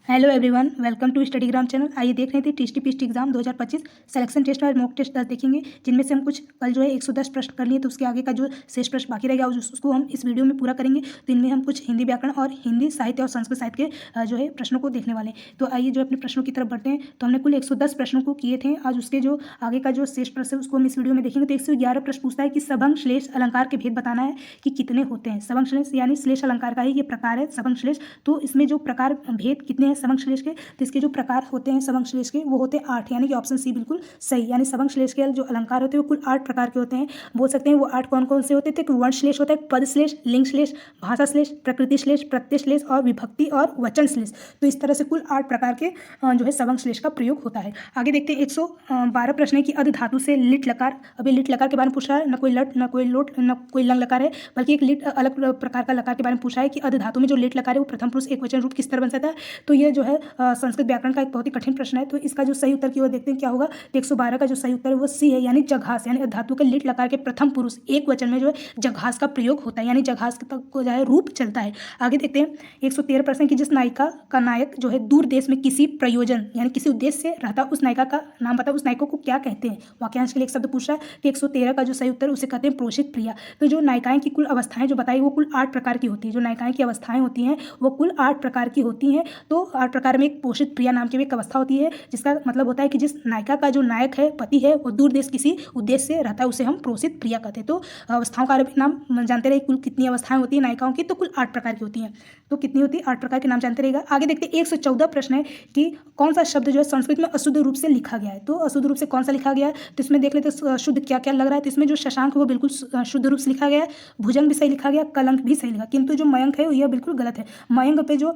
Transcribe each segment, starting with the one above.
Hello everyone, welcome to Studygram channel. आइए देख रहे थे TST PST exam 2025 selection test और मॉक टेस्ट 10 देखेंगे, जिनमें से हम कुछ कल जो है 110 प्रश्न कर लिए, तो उसके आगे का जो शेष प्रश्न बाकी रहेगा उसको हम इस वीडियो में पूरा करेंगे। तो इनमें हम कुछ हिंदी व्याकरण और हिंदी साहित्य और संस्कृत साहित्य के जो है प्रश्नों को देखने वाले हैं। तो आइए जो अपने प्रश्नों की तरफ बढ़ते हैं। तो हमने कुल 110 प्रश्नों को किए थे। आज उसके जो आगे का जो शेष प्रश्न है उसको हम इस वीडियो में देखेंगे। तो 111 प्रश्न पूछता है कि सबंग श्लेष अलंकार के भेद बताना है कि कितने होते हैं। सबंग श्लेष यानी श्लेष अलंकार का ही ये प्रकार है सबंग श्लेष। तो इसमें जो प्रकार भेद कितने हैं सबंग श्लेष के, तो इसके जो प्रकार होते हैं सबंग श्लेष के वो होते हैं 8, यानी कि ऑप्शन सी बिल्कुल सही। यानी सबंग श्लेष के जो अलंकार होते हैं वो कुल 8 प्रकार के होते हैं। बोल सकते हैं वो 8 कौन कौन से होते थे कि वर्ण श्लेष होता है, पद श्लेष, लिंग श्लेष, भाषा श्लेष, प्रकृति श्लेष, प्रत्यय श्लेष और विभक्ति और वचन श्लेष। तो इस तरह से कुल 8 प्रकार के जो है सबंग श्लेष का प्रयोग होता है। आगे देखते हैं 112 प्रश्न है कि अध धातु से लिट लकार। अभी लिट लकार के बारे में पूछ रहा है, न कोई लट, न कोई लोट, न कोई लंग लकार है, बल्कि एक लिट अलग प्रकार का लकार के बारे में पूछा है कि अध धातु में जो लिट लकार है वो प्रथम पुरुष एकवचन रूप किस तरह बन सकता है। तो ये जो है संस्कृत व्याकरण का एक बहुत ही कठिन प्रश्न है। तो इसका जो सही उत्तर की ओर देखते हैं क्या होगा। 112 का जो सही उत्तर है वो सी है, यानी जघास। यानी धातु के लिट लकार के प्रथम पुरुष एक वचन में जो है जघास का प्रयोग होता है, यानी जघास तक को जो है रूप चलता है। आगे देखते हैं 113 प्रश्न की जिस नायिका का नायक जो है दूर देश में किसी प्रयोजन यानी किसी उद्देश्य से रहता, उस नायिका का नाम बताओ, उस नायिका को क्या कहते हैं। वाक्यांश के लिए एक शब्द पूछ रहा है। तो 113 का जो सही उत्तर उसे कहते हैं प्रोषित प्रिया। तो जो नायिकाएं की कुल अवस्थाएं जो बताई वो कुल 8 प्रकार की होती है। जो नायिकाएं की अवस्थाएं होती हैं वो कुल 8 प्रकार की होती हैं। तो 8 प्रकार में एक प्रोषित प्रिया नाम की भी एक अवस्था होती है, जिसका मतलब होता है कि जिस नायिका का जो नायक है, पति है, वो दूर देश किसी उद्देश्य से रहता है, उसे हम प्रोषित प्रिया कहते हैं। तो अवस्थाओं का अरबी नाम जानते रहे, कुल कितनी अवस्थाएं होती हैं नायिकाओं की, तो कुल 8 प्रकार की होती हैं। तो कितनी होती है, 8 प्रकार के नाम जानते रहेगा। आगे देखते हैं 114 प्रश्न है कि कौन सा शब्द जो है संस्कृत में अशुद्ध रूप से लिखा गया है। तो अशुद्ध रूप से कौन सा लिखा गया है, तो इसमें देख लेते हैं शुद्ध क्या क्या लग रहा है। तो इसमें जो शशांक वो बिल्कुल शुद्ध रूप से लिखा गया है, भुजंग भी सही लिखा गया, कलंक भी सही लिखा, किंतु जो मयंक है यह बिल्कुल गलत है। मयंक पे जो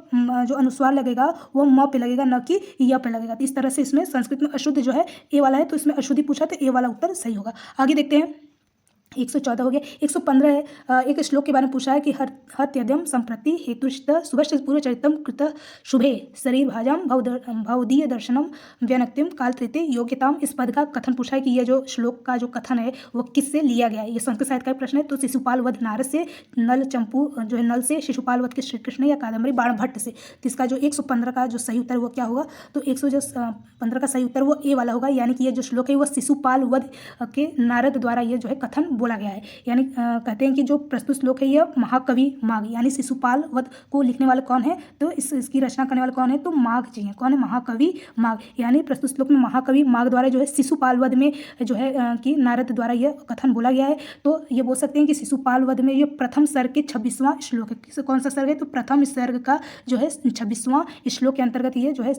अनुस्वार लगेगा वो म पे लगेगा, न कि य पे लगेगा। तो इस तरह से इसमें संस्कृत में अशुद्ध जो है ए वाला है, तो इसमें अशुद्धि पूछा तो ए वाला उत्तर सही होगा। आगे देखते हैं 114 हो गया। 115 है, एक श्लोक के बारे में पूछा है कि हत्यद्यम संप्रति हेतुश्च सुभश्च पूर्व चरितम कृत शुभे शरीर भाजाम भवदीय दर्शनम व्यनक्तिम काल तृतीय योग्यताम। इस पद का कथन पूछा है कि यह जो श्लोक का जो कथन है वो किससे लिया गया है। ये संस्कृत साहित्य का प्रश्न है। तो शिशुपाल वध नारद से, नल चंपू जो है नल से, शिशुपाल वध के श्री कृष्ण या कादम्बरी बाणभट्ट से। तो इसका जो 115 का जो सही उत्तर वो क्या होगा, तो 115 का सही उत्तर वो ए वाला होगा, यानी कि यह जो श्लोक है वो शिशुपाल वध के नारद द्वारा ये जो है कथन बोला गया है। यानी कहते हैं कि जो प्रस्तुत श्लोक है यह महाकवि माघ, यानी शिशुपाल वध को लिखने वाले कौन है, तो इसकी रचना करने वाले कौन है, तो माघ जी हैं। कौन है, महाकवि माघ। यानी प्रस्तुत श्लोक में महाकवि माघ द्वारा जो है शिशुपाल वध में जो है कि नारद द्वारा यह कथन बोला गया है। तो ये बोल सकते हैं कि शिशुपाल वध में ये प्रथम सर्ग के 26वां श्लोक है। कौन सा सर्ग है, तो प्रथम सर्ग का जो है 26वां श्लोक के अंतर्गत ये जो है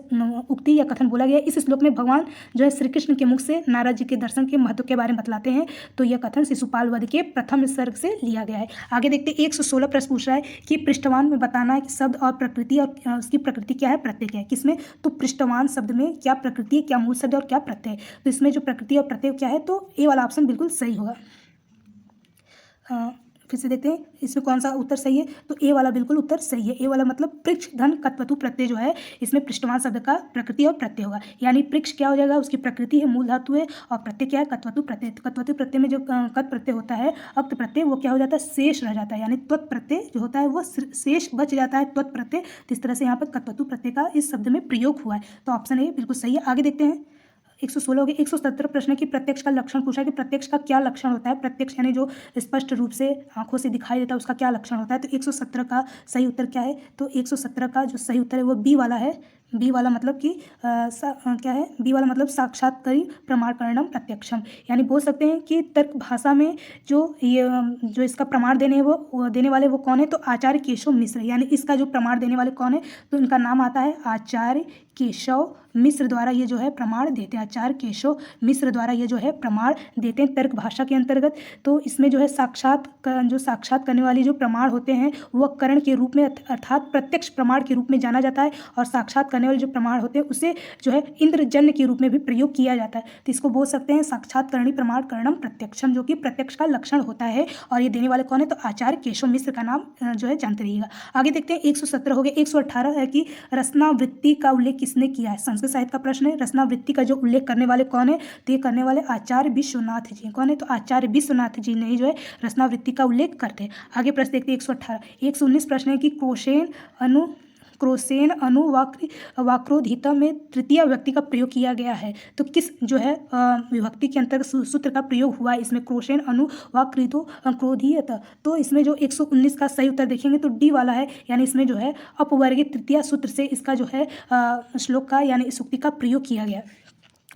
उक्ति या कथन बोला गया है। इस श्लोक में भगवान जो है श्री कृष्ण के मुख से नारद जी के दर्शन के महत्व के बारे में बतलाते हैं। तो यह कथन शिशुपाल वध के प्रथम सर्ग से लिया गया है। आगे देखते हैं 116 प्रश्न पूछ रहा है कि पृष्ठवान में बताना है कि शब्द और प्रकृति और उसकी प्रकृति क्या है, प्रत्यय क्या है। किसमें, तो पृष्ठवान शब्द में क्या प्रकृति है, क्या मूल शब्द और क्या प्रत्यय। तो इसमें जो प्रकृति और प्रत्यय क्या है, तो ए वाला ऑप्शन बिल्कुल सही होगा। फिर से देखते हैं इसमें कौन सा उत्तर सही है, तो ए वाला बिल्कुल उत्तर सही है। ए वाला मतलब पृक्ष धन कत्वतु प्रत्यय जो है इसमें पृष्ठवान शब्द का प्रकृति और प्रत्यय होगा। यानी पृक्ष क्या हो जाएगा, उसकी प्रकृति है, मूल धातु है, और प्रत्यय क्या है, कत्वतु प्रत्यय। कत्वतु प्रत्यय में जो कत प्रत्यय होता है, अक्त प्रत्यय, वो क्या हो जाता है, शेष रह जाता है। यानी त्वत प्रत्यय जो होता है वो शेष बच जाता है, त्वत प्रत्यय। तो इस तरह से यहाँ पर कत्वतु प्रत्यय का इस शब्द में प्रयोग हुआ है। तो ऑप्शन ए बिल्कुल सही है। आगे देखते हैं 116 हो गया। 117 प्रश्न की प्रत्यक्ष का लक्षण पूछा है कि प्रत्यक्ष का क्या लक्षण होता है। प्रत्यक्ष यानी जो स्पष्ट रूप से आंखों से दिखाई देता है उसका क्या लक्षण होता है। तो 117 का सही उत्तर क्या है, तो 117 का जो सही उत्तर है वो बी वाला है। बी वाला मतलब कि क्या है, बी वाला मतलब साक्षात्कारी प्रमाणकरणम प्रत्यक्षम। यानी बोल सकते हैं कि तर्क भाषा में जो इसका प्रमाण देने वाले वो कौन है, तो आचार्य केशव मिश्र। यानी इसका जो प्रमाण देने वाले कौन है, तो इनका नाम आता है आचार्य केशव मिश्र द्वारा ये जो है प्रमाण देते हैं। आचार्य केशव मिश्र द्वारा ये जो है प्रमाण देते हैं तर्क भाषा के अंतर्गत। तो इसमें जो है साक्षात करने वाली जो प्रमाण होते हैं वह करण के रूप में अर्थात प्रत्यक्ष प्रमाण के रूप में जाना जाता है, और साक्षात करने वाले जो प्रमाण होते हैं उसे जो है इंद्रजन्य के रूप में भी प्रयोग किया जाता है। तो इसको बोल सकते हैं साक्षात्करणी प्रमाण करणम प्रत्यक्षम, जो कि प्रत्यक्ष का लक्षण होता है। और ये देने वाले कौन है, तो आचार्य केशव मिश्र का नाम जो है जानते रहिएगा। आगे देखते हैं 117 हो गया। 118 है कि रसनावृत्ति का उल्लेख किसने किया है। संस्कृत साहित्य का प्रश्न है। रसनावृत्ति का जो उल्लेख करने वाले कौन है, तो ये करने वाले आचार्य विश्वनाथ जी। कौन है, तो आचार्य विश्वनाथ जी ने जो है रसनावृत्ति का उल्लेख करते हैं। आगे प्रश्न देखते हैं 118। 119 प्रश्न है कि क्रोसेन अनु वक्रोधिता में तृतीय व्यक्ति का प्रयोग किया गया है। तो किस जो है विभक्ति के अंतर्गत सूत्र का प्रयोग हुआ है इसमें? क्रोसेन अनु वक्रितो क्रोधियत। तो इसमें जो 119 का सही उत्तर देखेंगे तो डी वाला है, यानी इसमें जो है अपवर्गीय तृतीय सूत्र से इसका जो है श्लोक का यानी इस उक्ति का प्रयोग किया गया।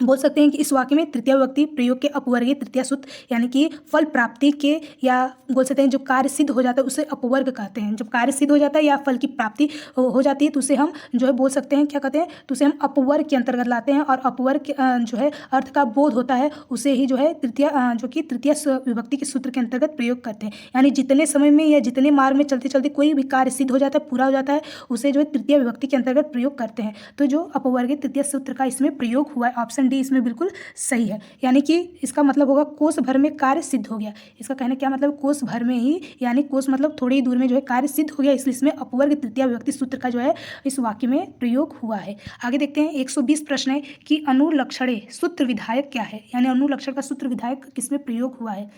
बोल सकते हैं कि इस वाक्य में तृतीय विभक्ति प्रयोग के अपवर्गीय तृतीय सूत्र यानी कि फल प्राप्ति के, या बोल सकते हैं जो कार्य सिद्ध हो जाता है उसे अपवर्ग कहते हैं। जब कार्य सिद्ध हो जाता है या फल की प्राप्ति हो जाती है तो उसे हम जो है बोल सकते हैं क्या कहते हैं, तो उसे हम अपवर्ग के अंतर्गत लाते हैं, और अपवर्ग जो है अर्थ का बोध होता है उसे ही जो है तृतीय जो कि तृतीय विभक्ति के सूत्र के अंतर्गत प्रयोग करते हैं। यानी जितने समय में या जितने मार्ग में चलते चलते कोई भी कार्य सिद्ध हो जाता है, पूरा हो जाता है, उसे जो है तृतीय विभक्ति के अंतर्गत प्रयोग करते हैं। तो जो अपवर्गीय तृतीय सूत्र का इसमें प्रयोग हुआ है, ऑप्शन डी इसमें बिल्कुल सही है। यानी कि इसका मतलब होगा कोस भर में कार्य सिद्ध हो गया। इसका कहने क्या मतलब, कोस भर में ही, यानी कोस मतलब थोड़ी ही दूर में जो है कार्य सिद्ध हो गया, इसलिए इसमें अपवर्ग तृतीय विभक्ति सूत्र का जो है इस वाक्य में प्रयोग हुआ है। आगे देखते हैं 120 प्रश्न है कि अनुलक्षणे सूत्र विधायक क्या है, यानी अनुलक्षण का सूत्र विधायक किसमें प्रयोग हुआ है।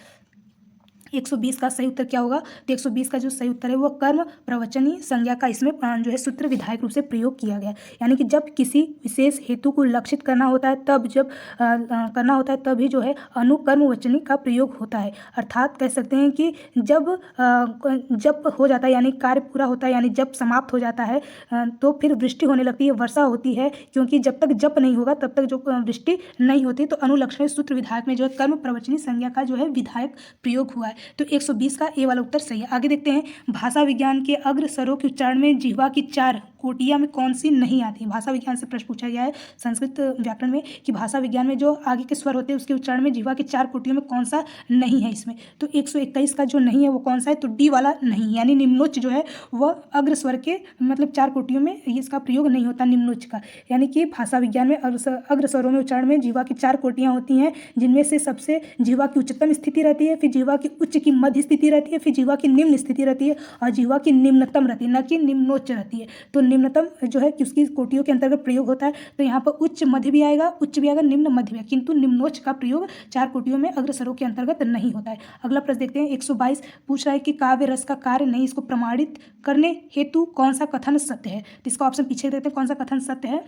120 का सही उत्तर क्या होगा, तो 120 का जो सही उत्तर है वो कर्म प्रवचनी संज्ञा का इसमें जो है सूत्र विधायक रूप से प्रयोग किया गया। यानी कि जब किसी विशेष हेतु को लक्षित करना होता है तब करना होता है तभी जो है अनुकर्म वचनी का प्रयोग होता है। अर्थात कह सकते हैं कि जब हो जाता है यानी कार्य पूरा होता है, यानी जब समाप्त हो जाता है तो फिर वृष्टि होने लगती है, वर्षा होती है, क्योंकि जब तक जप नहीं होगा तब तक जो वृष्टि नहीं होती। तो अनुलक्षण सूत्र विधायक में जो है कर्म प्रवचनी संज्ञा का जो है विधायक प्रयोग हुआ है। तो 120 का ए वाला उत्तर सही है। आगे देखते हैं भाषा विज्ञान के अग्रस्वरों के उच्चारण में जिह्वा की 4 कोटियां में कौन सी नहीं आती है। भाषा विज्ञान से प्रश्न पूछा गया है संस्कृत व्याकरण में कि भाषा विज्ञान में जो आगे के स्वर होते हैं उसके उच्चारण में जिह्वा की 4 कोटियों में कौन सा नहीं है इसमें। तो 121 का जो नहीं है वो कौन सा है, तो डी वाला नहीं, यानी निम्नोच्च जो है वह अग्रस्वर के मतलब 4 कोटियों में इसका प्रयोग नहीं होता निम्नोच्च का। यानी कि भाषा विज्ञान में अग्रस्वरों में उच्चारण में जिह्वा की 4 कोटियां होती हैं, जिनमें से सबसे जिह्वा की उच्चतम स्थिति रहती है, फिर जिह्वा की उच्च की मध्य स्थिति रहती है, फिर जिह्वा की निम्न स्थिति रहती है, और जिह्वा की निम्नतम रहती है, न कि निम्नोच्च रहती है। तो निम्नतम जो है उसकी कोटियों के अंतर्गत प्रयोग होता है। तो यहाँ पर उच्च मध्य भी आएगा, उच्च भी आएगा, निम्न मध्य भी आएगा, किंतु निम्नोच्च का प्रयोग 4 कोटियों में अग्रस्वरों के अंतर्गत नहीं होता है। अगला प्रश्न देखते हैं 122 पूछ रहा है कि काव्य रस का कार्य नहीं, इसको प्रमाणित करने हेतु कौन सा कथन सत्य है। तो इसका ऑप्शन पीछे देखते हैं कौन सा कथन सत्य है।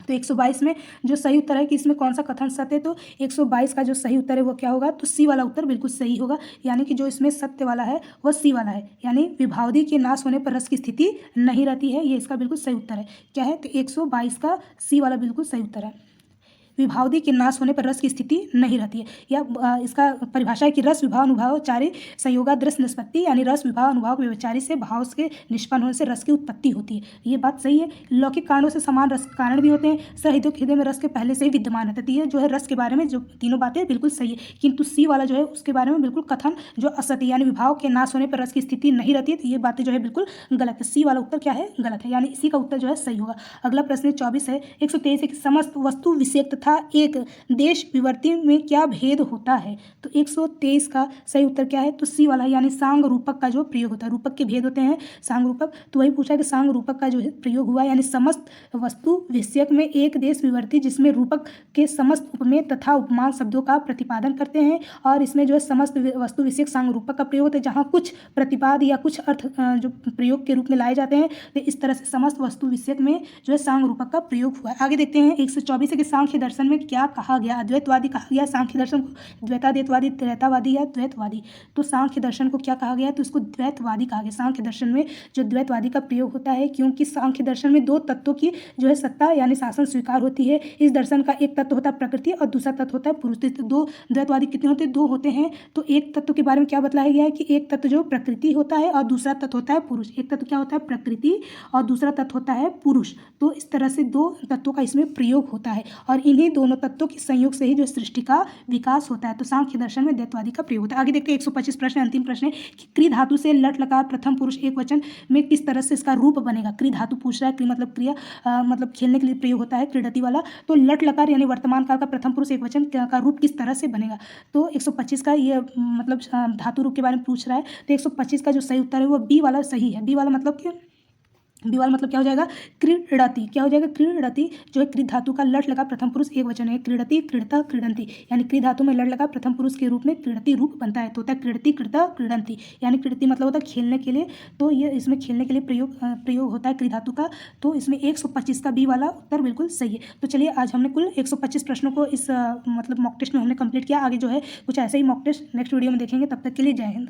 तो 122 में जो सही उत्तर है कि इसमें कौन सा कथन सत्य है, तो 122 का जो सही उत्तर है वो क्या होगा, तो सी वाला उत्तर बिल्कुल सही होगा। यानी कि जो इसमें सत्य वाला है वह सी वाला है, यानी विभावधि के नाश होने पर रस की स्थिति नहीं रहती है, ये इसका बिल्कुल सही उत्तर है। क्या है, तो 122 का सी वाला बिल्कुल सही उत्तर है। विभावधि के नाश होने पर रस की स्थिति नहीं रहती है, या इसका परिभाषा है कि रस विभाव अनुभाव चारि संयोगादृश निष्पत्ति, यानी रस विभाव अनुभाव व्यवचारी से भाव के निष्पन्न होने से रस की उत्पत्ति होती है। ये बात सही है। लौकिक कारणों से समान रस कारण भी होते हैं, सहृदय हृदय में रस के पहले से ही विद्यमान रहता है। तो ये जो है रस के बारे में जो तीनों बातें बिल्कुल सही है, किंतु सी वाला जो है उसके बारे में बिल्कुल कथन जो असत्य, यानी विभाव के नाश होने पर रस की स्थिति नहीं रहती है, तो ये बातें जो है बिल्कुल गलत है। सी वाला उत्तर क्या है, गलत है, यानी इसी का उत्तर जो है सही होगा। अगला प्रश्न 24 है 123 है कि समस्त वस्तु विषयक तथा एक देश विवर्ती में क्या भेद होता है। तो 123 का सही उत्तर क्या है, तो सी वाला, यानी सांग रूपक का जो प्रयोग होता है। रूपक के भेद होते हैं सांग रूपक, तो वही पूछा कि सांग रूपक का जो है प्रयोग हुआ, यानी समस्त वस्तु विषयक में एक देश विवर्ती जिसमें रूपक के समस्त उपमेय तथा उपमान शब्दों का प्रतिपादन करते हैं, और इसमें जो है समस्त वस्तु विषयक सांग रूपक का प्रयोग होता है, जहाँ कुछ प्रतिपाद या कुछ अर्थ जो प्रयोग के रूप में लाए जाते हैं। तो इस तरह से समस्त वस्तु विषयक में जो है सांग रूपक का प्रयोग हुआ है। आगे देखते हैं 124 के सांख्य दर्शन में क्या कहा गया, अद्वैतवादी कहा गया सांख्य दर्शन को, द्वैताद्वैतवादी, त्रैतावादी या द्वैतवादी। तो सांख्य दर्शन को क्या कहा गया, तो इसको द्वैतवादी कहा गया। सांख्य दर्शन में जो द्वैतवादी का प्रयोग होता है, क्योंकि सांख्य दर्शन में 2 तत्वों की जो है सत्ता यानी शासन स्वीकार होती है। इस दर्शन का एक तत्व होता है प्रकृति और दूसरा तत्व होता है पुरुष। तो 2 द्वैतवादी कितने होते हैं, 2 होते हैं। तो एक तत्व के बारे में क्या बतलाया गया है कि एक तत्व जो प्रकृति होता है और दूसरा तत्व होता है पुरुष। एक तत्व क्या होता है, प्रकृति, और दूसरा तत्व होता है पुरुष। तो इस तरह से 2 तत्वों का इसमें प्रयोग होता है, और इन्हीं दोनों तत्वों के संयोग से ही जो सृष्टि का विकास होता है। तो सांख्य दर्शन में द्वैतवादी का प्रयोग होता है। आगे देखते हैं 125 प्रश्न, अंतिम प्रश्न है कि क्री धातु से लट लकार प्रथम पुरुष एक वचन में किस तरह से इसका रूप बनेगा। क्री धातु पूछ रहा है, क्री मतलब क्रिया, मतलब खेलने के लिए प्रयोग होता है, क्रीडति वाला। तो लट लकार यानी वर्तमान काल का प्रथम पुरुष एक वचन का रूप किस तरह से बनेगा। तो 125 का ये मतलब धातु रूप के बारे में पूछ रहा है। तो 125 का जो सही उत्तर है वो बी वाला सही है। बी वाला मतलब कि बी वाला मतलब क्या हो जाएगा, क्रीडति। क्या हो जाएगा, क्रीडति जो है कृत धातु का लट लगा प्रथम पुरुष एक वचन है, क्रीडति, क्रीडता, क्रीडंती, यानी कृत धातु में लट लगा प्रथम पुरुष के रूप में क्रीडति रूप बनता है, तो होता है क्रीडति, क्रीडता, क्रीडंती, यानी क्रीडति मतलब होता है खेलने के लिए, तो ये इसमें खेलने के लिए प्रयोग होता है कृत धातु का, तो इसमें 125 का बी वाला उत्तर बिल्कुल सही है। तो चलिए आज हमने कुल 125 प्रश्नों को इस मतलब मॉक टेस्ट में हमने कंप्लीट किया। आगे जो है कुछ ऐसे ही मॉक टेस्ट नेक्स्ट वीडियो में देखेंगे, तब तक के लिए जय हिंद।